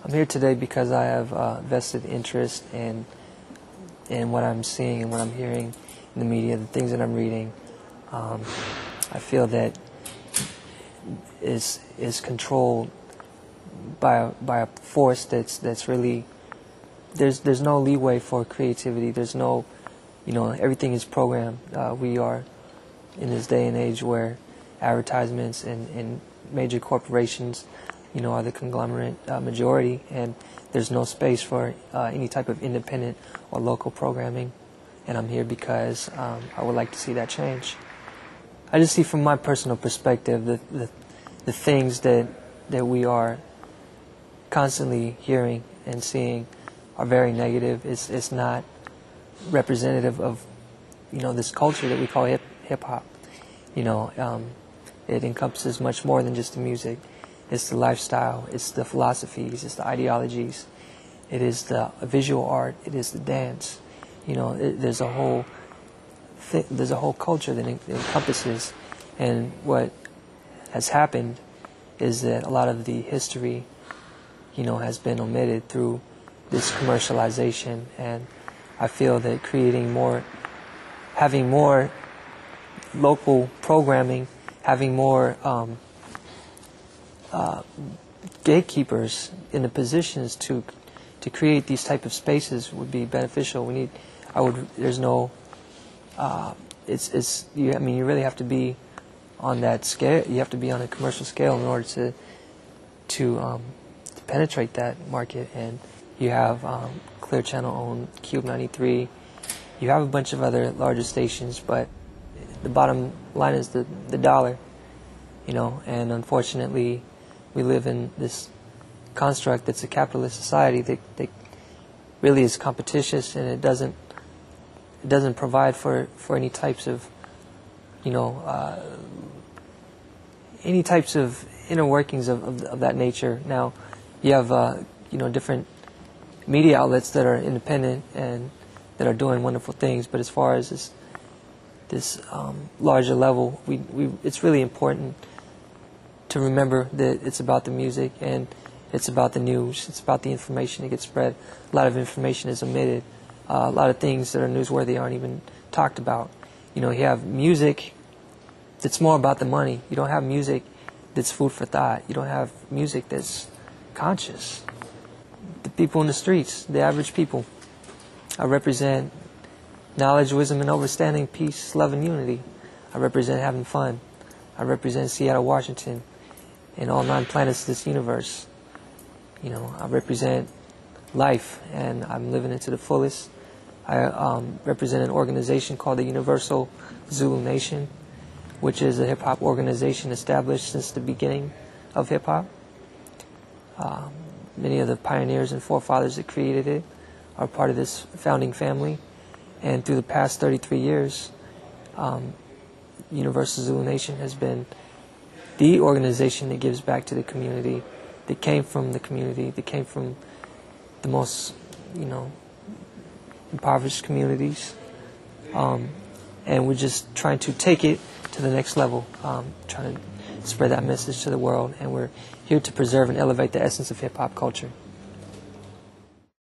I'm here today because I have vested interest in what I'm seeing and what I'm hearing in the media, the things that I'm reading. I feel that is controlled by a force that's really there's no leeway for creativity. There's no, everything is programmed. We are in this day and age where advertisements and major corporations, are the conglomerate majority, and there's no space for any type of independent or local programming. And I'm here because I would like to see that change. I just see from my personal perspective the things that we are constantly hearing and seeing are very negative. It's not representative of this culture that we call hip hop. It encompasses much more than just the music. It's the lifestyle, it's the philosophies, it's the ideologies, it is the visual art, it is the dance. There's a whole culture that encompasses, and what has happened is that a lot of the history, has been omitted through this commercialization. And I feel that having more local programming, having more gatekeepers in the positions to create these type of spaces would be beneficial. There's no, you really have to be on that scale. You have to be on a commercial scale in order to penetrate that market. And you have Clear Channel owned Cube 93. You have a bunch of other larger stations, but the bottom line is the dollar, and unfortunately we live in this construct that's a capitalist society that really is competitious, and it doesn't provide for any types of any types of inner workings of that nature. Now you have different media outlets that are independent and that are doing wonderful things, but as far as this larger level, it's really important to remember that it's about the music and it's about the news. It's about the information that gets spread. A lot of information is omitted. A lot of things that are newsworthy aren't even talked about. You have music that's more about the money. You don't have music that's food for thought. You don't have music that's conscious. The people in the streets, the average people, I represent knowledge, wisdom, and understanding, peace, love, and unity. I represent having fun. I represent Seattle, Washington, and all 9 planets of this universe. I represent life, and I'm living it to the fullest. I represent an organization called the Universal Zulu Nation, which is a hip-hop organization established since the beginning of hip-hop. Many of the pioneers and forefathers that created it are part of this founding family. And through the past 33 years, Universal Zulu Nation has been the organization that gives back to the community, that came from the community, that came from the most, impoverished communities. And we're just trying to take it to the next level, trying to spread that message to the world. And we're here to preserve and elevate the essence of hip-hop culture.